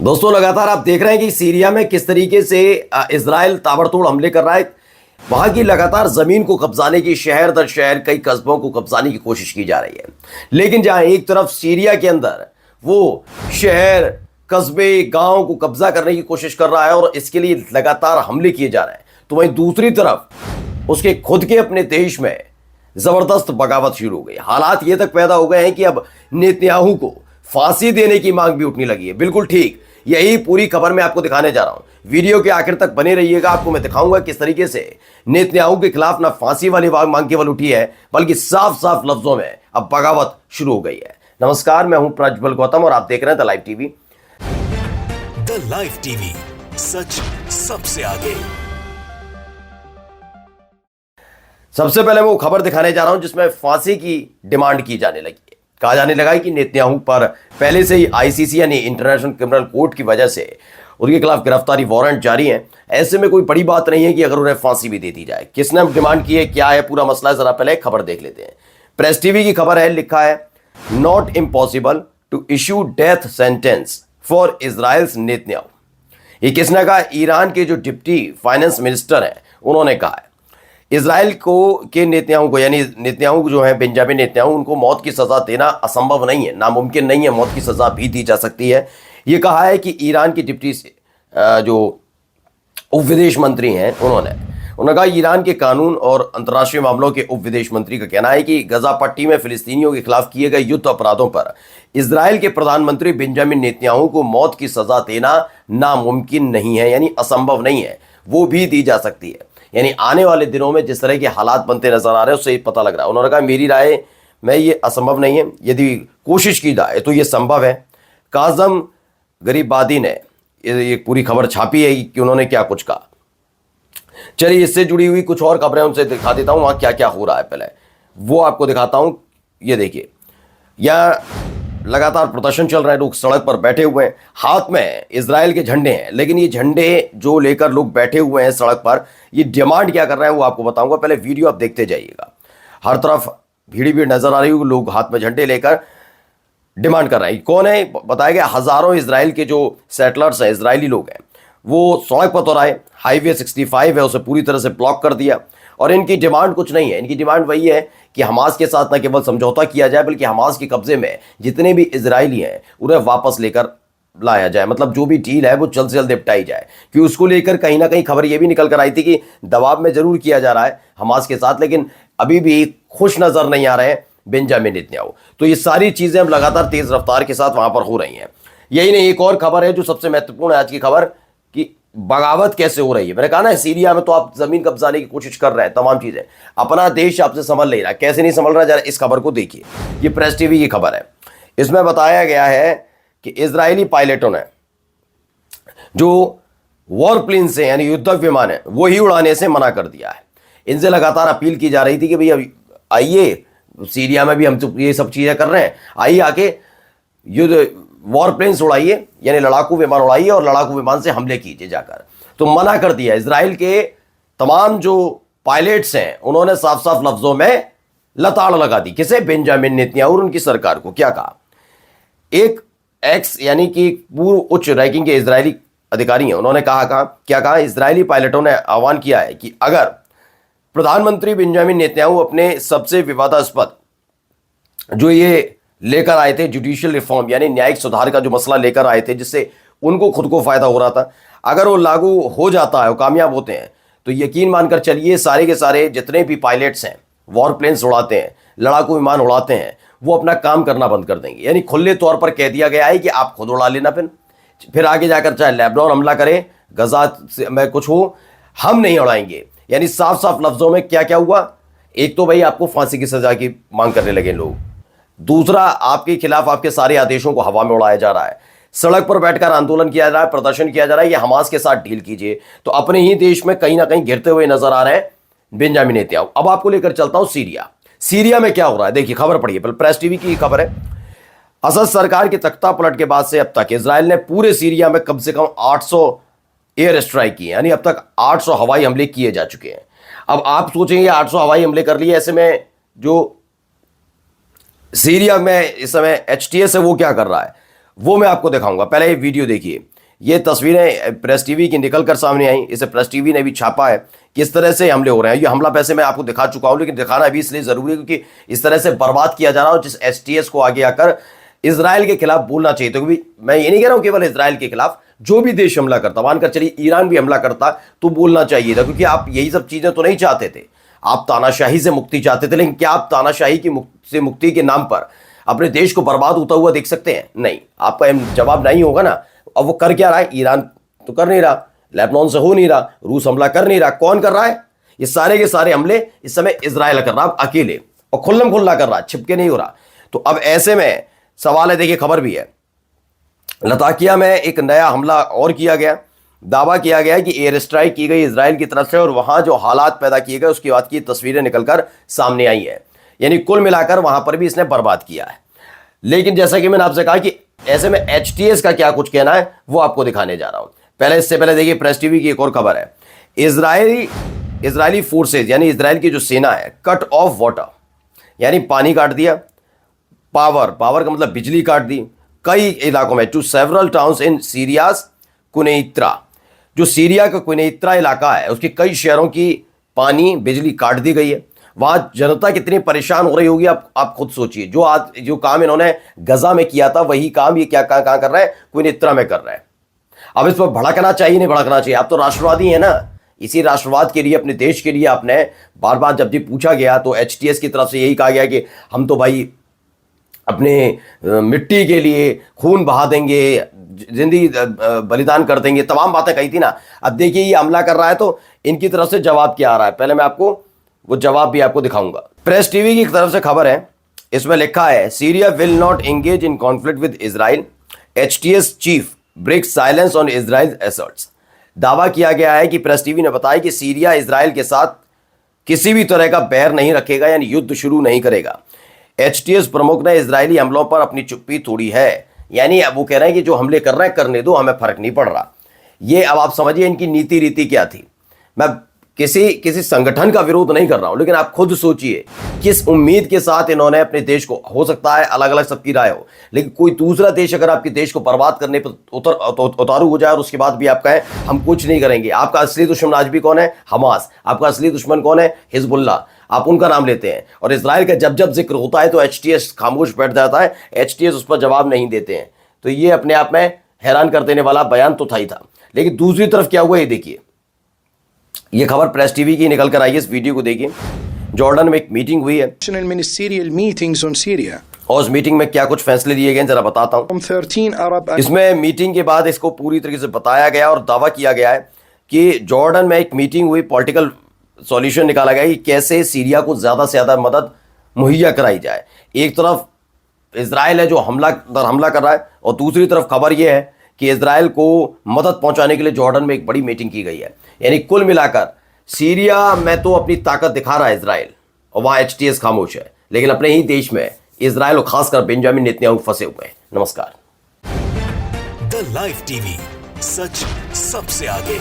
दोस्तों लगातार आप देख रहे हैं कि सीरिया में किस तरीके से इजराइल ताबड़तोड़ हमले कर रहा है। वहां की लगातार जमीन को कब्जाने की, शहर दर शहर कई कस्बों को कब्जाने की कोशिश की जा रही है। लेकिन जहां एक तरफ सीरिया के अंदर वो शहर, कस्बे, गांव को कब्जा करने की कोशिश कर रहा है और इसके लिए लगातार हमले किए जा रहे हैं, तो वहीं दूसरी तरफ उसके खुद के अपने देश में जबरदस्त बगावत शुरू हो गई। हालात ये तक पैदा हो गए हैं कि अब नेतन्याहू को फांसी देने की मांग भी उठने लगी है। बिल्कुल ठीक, यही पूरी खबर मैं आपको दिखाने जा रहा हूं। वीडियो के आखिर तक बने रहिएगा, आपको मैं दिखाऊंगा किस तरीके से नेतन्याहू के खिलाफ ना फांसी वाली मांग केवल उठी है, बल्कि साफ साफ लफ्जों में अब बगावत शुरू हो गई है। नमस्कार, मैं हूं प्रज्वल गौतम और आप देख रहे हैं the live TV. The live TV, सच सबसे आगे। सबसे पहले मैं वो खबर दिखाने जा रहा हूं जिसमें फांसी की डिमांड की जाने लगी है। कहा जाने लगा है कि नेतन्याहू पर पहले से ही आईसीसी यानी इंटरनेशनल क्रिमिनल कोर्ट की वजह से उनके खिलाफ गिरफ्तारी वारंट जारी है। ऐसे में कोई बड़ी बात नहीं है कि अगर उन्हें फांसी भी दे दी जाए। किसने डिमांड की है, क्या है पूरा मसला, जरा पहले खबर देख लेते हैं। प्रेस टीवी की खबर है, लिखा है not impossible to issue death sentence for Israel's Netanyahu. ये किसने कहा? ईरान के जो डिप्टी फाइनेंस मिनिस्टर हैं उन्होंने कहा है इजराइल को के नेतन्याहू को, यानी नेतन्याहू जो है बेंजामिन नेतन्याहू, उनको मौत की सजा देना असंभव नहीं है, नामुमकिन नहीं है, मौत की सजा भी दी जा सकती है। ये कहा है कि ईरान की डिप्टी जो उप विदेश मंत्री हैं उन्होंने कहा ईरान के कानून और अंतर्राष्ट्रीय मामलों के उप विदेश मंत्री का कहना है कि गजा पट्टी में फिलिस्तीनियों के खिलाफ किए गए युद्ध अपराधों पर इजराइल के प्रधानमंत्री बेंजामिन नेतन्याहू को मौत की सजा देना नामुमकिन नहीं है, यानी असंभव नहीं है, वो भी दी जा सकती है। यानी आने वाले दिनों में जिस तरह के हालात बनते नजर आ रहे हैं उससे पता लग रहा है। उन्होंने कहा मेरी राय में ये असंभव नहीं है, यदि कोशिश की जाए तो ये संभव है। काजम गरीबादी ने ये पूरी खबर छापी है कि उन्होंने क्या कुछ कहा। चलिए इससे जुड़ी हुई कुछ और खबरें उनसे दिखा देता हूं, वहां क्या क्या हो रहा है पहले वो आपको दिखाता हूं। ये देखिए, यहां लगातार प्रदर्शन चल रहा है, लोग सड़क पर बैठे हुए हैं, हाथ में इजराइल के झंडे हैं। लेकिन ये झंडे जो लेकर लोग बैठे हुए हैं सड़क पर, ये डिमांड क्या कर रहे हैं वो आपको बताऊंगा। पहले वीडियो आप देखते जाइएगा। हर तरफ भीड़ भीड़ नजर आ रही होगी, लोग हाथ में झंडे लेकर डिमांड कर रहे हैं। कौन है बताया गया? हजारों इजराइल के जो सेटलर्स हैं, इजरायली लोग हैं, वो सड़क पर तो आए। हाईवे 65 है उसे पूरी तरह से ब्लॉक कर दिया। और इनकी डिमांड कुछ नहीं है, इनकी डिमांड वही है कि हमास के साथ न केवल समझौता किया जाए बल्कि हमास के कब्जे में जितने भी इजरायली हैं उन्हें वापस लेकर लाया जाए। मतलब जो भी डील है वो जल्द से जल्द निपटाई जाए, कि उसको लेकर कहीं ना कहीं खबर ये भी निकल कर आई थी कि दबाव में जरूर किया जा रहा है हमास के साथ, लेकिन अभी भी खुश नजर नहीं आ रहे हैं बेंजामिन नेतन्याहू। तो ये सारी चीजें अब लगातार तेज रफ्तार के साथ वहां पर हो रही हैं। यही नहीं, एक और खबर है जो सबसे महत्वपूर्ण है आज की खबर, कि बगावत कैसे हो रही है। मैंने कहा ना, सीरिया में तो आप जमीन कब्जाने की कोशिश कर रहे हैं, तमाम चीजें, अपना देश आपसे संभल नहीं रहा। कैसे नहीं संभल रहा, जरा इस खबर को देखिए। ये प्रेस टीवी की खबर है, इसमें बताया गया है कि इजरायली पायलटों ने जो वॉर प्लेन से यानी युद्धक विमान है वो ही उड़ाने से मना कर दिया है। इनसे लगातार अपील की जा रही थी कि भैया आइए, सीरिया में भी हम तो ये सब चीजें कर रहे हैं, आइए आके युद्ध वॉर प्लेन्स उड़ाइए, यानी लड़ाकू विमान उड़ाइए और लड़ाकू विमान से हमले कीजिए जाकर। तो मना कर दिया। इजराइल के तमाम जो पायलट्स हैं उन्होंने साफ साफ लफ्जों में लताड़ लगा दी। किसे? बेंजामिन नेतन्याहू और उनकी सरकार को। क्या कहा? एक एक्स यानी कि पूर्व उच्च रैंकिंग के इजरायली अधिकारी हैं, उन्होंने कहा क्या कहा? इजरायली पायलटों ने आह्वान किया है कि अगर प्रधानमंत्री बेंजामिन नेतन्याहू अपने सबसे विवादास्पद जो ये लेकर आए थे जुडिशियल रिफॉर्म यानी न्यायिक सुधार का जो मसला लेकर आए थे जिससे उनको खुद को फायदा हो रहा था, अगर वो लागू हो जाता है, वो कामयाब होते हैं, तो यकीन मानकर चलिए सारे के सारे जितने भी पायलट्स हैं, वॉर प्लेन्स उड़ाते हैं, लड़ाकू विमान उड़ाते हैं, वो अपना काम करना बंद कर देंगे। यानी खुले तौर पर कह दिया गया है कि आप खुद उड़ा लेना, फिर आगे जाकर चाहे लेबनान हमला करें, गजा में कुछ हो, हम नहीं उड़ाएंगे। यानी साफ साफ लफ्जों में क्या क्या हुआ? एक तो भाई आपको फांसी की सजा की मांग करने लगे लोग, दूसरा आपके खिलाफ आपके सारे आदेशों को हवा में उड़ाया जा रहा है, सड़क पर बैठकर आंदोलन किया जा रहा है, प्रदर्शन किया जा रहा है कि हमास के साथ डील कीजिए। तो अपने ही देश में कहीं ना कहीं गिरते हुए नजर आ रहे हैं बेंजामिन नेतन्याहू। अब आपको लेकर चलता हूं सीरिया। सीरिया में क्या हो रहा है देखिए, खबर पढ़िए, प्रेस टीवी की खबर है। असद सरकार की तख्ता पलट के बाद से अब तक इजराइल ने पूरे सीरिया में कम से कम 800 एयर स्ट्राइक किए, यानी अब तक 800 हवाई हमले किए जा चुके हैं। अब आप सोचेंगे 800 हवाई हमले कर लिए, ऐसे में जो सीरिया में इस समय HTS है वो क्या कर रहा है वो मैं आपको दिखाऊंगा। पहले ये वीडियो देखिए, ये तस्वीरें प्रेस टीवी की निकल कर सामने आई, इसे प्रेस टीवी ने भी छापा है किस तरह से हमले हो रहे हैं। ये हमला वैसे मैं आपको दिखा चुका हूं, लेकिन दिखाना भी इसलिए जरूरी है क्योंकि इस तरह से बर्बाद किया जा रहा हो, जिस HTS को आगे आकर इजराइल के खिलाफ बोलना चाहिए। तो क्योंकि मैं ये नहीं कह रहा हूं केवल इजराइल के खिलाफ, जो भी देश हमला करता, मानकर चलिए ईरान भी हमला करता तो बोलना चाहिए था, क्योंकि आप यही सब चीजें तो नहीं चाहते थे। आप तानाशाही से मुक्ति चाहते थे, लेकिन क्या आप तानाशाही की से मुक्ति के नाम पर अपने देश को बर्बाद होता हुआ देख सकते हैं? नहीं, आपका जवाब नहीं होगा ना। अब वो कर क्या रहा है? ईरान तो कर नहीं रहा, लेबनान से हो नहीं रहा, रूस हमला कर नहीं रहा, कौन कर रहा है? ये सारे के सारे हमले इस समय इजराइल कर रहा है अकेले, और खुल्लम खुल्ला कर रहा है, छिपके नहीं हो रहा। तो अब ऐसे में सवाल है, देखिए खबर भी है, लताकिया में एक नया हमला और किया गया। दावा किया गया कि एयर स्ट्राइक की गई इजराइल की तरफ से, और वहां जो हालात पैदा किए गए उसके बाद की तस्वीरें निकलकर सामने आई है। यानी कुल मिलाकर वहां पर भी इसने बर्बाद किया है। लेकिन जैसा कि मैंने आपसे कहा कि ऐसे में HTS का क्या कुछ कहना है वो आपको दिखाने जा रहा हूं। इससे पहले देखिए प्रेस टीवी की एक और खबर है। इजरायली फोर्सेज यानी इजराइल की जो सेना है, कट ऑफ वाटर यानी पानी काट दिया, पावर का मतलब बिजली काट दी कई इलाकों में, टू सेवरल टाउन्स इन सीरियास कुनैत्रा। जो सीरिया का कुनैत्रा इलाका है उसके कई शहरों की पानी बिजली काट दी गई है। वहां जनता कितनी परेशान हो रही होगी आप खुद सोचिए। जो काम इन्होंने गजा में किया था वही काम ये क्या कहां कर रहे हैं? कुनैत्रा में कर रहे हैं। अब इस पर भड़कना चाहिए नहीं भड़कना चाहिए? आप तो राष्ट्रवादी हैं ना। इसी राष्ट्रवाद के लिए, अपने देश के लिए आपने बार बार जब भी पूछा गया तो HTS की तरफ से यही कहा गया कि हम तो भाई अपने मिट्टी के लिए खून बहा देंगे, जिंदगी बलिदान कर देंगे, तमाम बातें कही थी ना। अब देखिए ये हमला कर रहा है तो इनकी तरफ से जवाब क्या आ रहा है, पहले मैं आपको वो जवाब भी आपको दिखाऊंगा। प्रेस टीवी की तरफ से खबर है, इसमें लिखा है Syria will not engage in conflict with Israel, HTS chief breaks silence on Israel asserts. दावा किया गया है कि प्रेस टीवी ने बताया कि सीरिया इजराइल के साथ किसी भी तरह का बैर नहीं रखेगा, यानी युद्ध शुरू नहीं करेगा। HTS प्रमुख ने इजरायली हमलों पर अपनी चुप्पी तोड़ी है, यानी अब वो कह रहे हैं कि जो हमले कर रहे हैं करने दो, हमें फर्क नहीं पड़ रहा। ये अब आप समझिए इनकी नीति रीति क्या थी। मैं किसी संगठन का विरोध नहीं कर रहा हूं, लेकिन आप खुद सोचिए किस उम्मीद के साथ इन्होंने अपने देश को, हो सकता है अलग अलग सबकी राय हो, लेकिन कोई दूसरा देश अगर आपके देश को बर्बाद करने पर उतारू हो जाए और उसके बाद भी आप कहें हम कुछ नहीं करेंगे। आपका असली दुश्मन आज भी कौन है? हमास। आपका असली दुश्मन कौन है? हिजबुल्लाह। आप उनका नाम लेते हैं, और इजराइल का जब जब जिक्र होता है तो HTS खामोश बैठ जाता है, HTS उस पर जवाब नहीं देते हैं। तो ये अपने आप में हैरान कर देने वाला बयान तो था ही था। लेकिन दूसरी तरफ क्या हुआ ये देखिए, ये खबर प्रेस टीवी की निकल कर आई है, इस वीडियो को देखिए। जॉर्डन में एक मीटिंग हुई है, ministerial meetings on Syria. और उस मीटिंग में क्या कुछ फैसले लिए गए जरा बताता हूं। 13 Arab इसमें मीटिंग के बाद इसको पूरी तरीके से बताया गया और दावा किया गया है कि जॉर्डन में एक मीटिंग हुई, पॉलिटिकल सॉल्यूशन निकाला गया कि कैसे सीरिया को ज्यादा से ज्यादा मदद मुहैया कराई जाए। एक तरफ इजराइल है जो हमला कर रहा है, और दूसरी तरफ खबर यह है कि इजराइल को मदद पहुंचाने के लिए जॉर्डन में एक बड़ी मीटिंग की गई है। यानी कुल मिलाकर सीरिया में तो अपनी ताकत दिखा रहा है इजराइल, और वहां HTS खामोश है, लेकिन अपने ही देश में इजराइल और खासकर बेंजामिन नेतन्याहू फंसे हुए हैं। नमस्कार। द लाइव टीवी, सच सबसे आगे।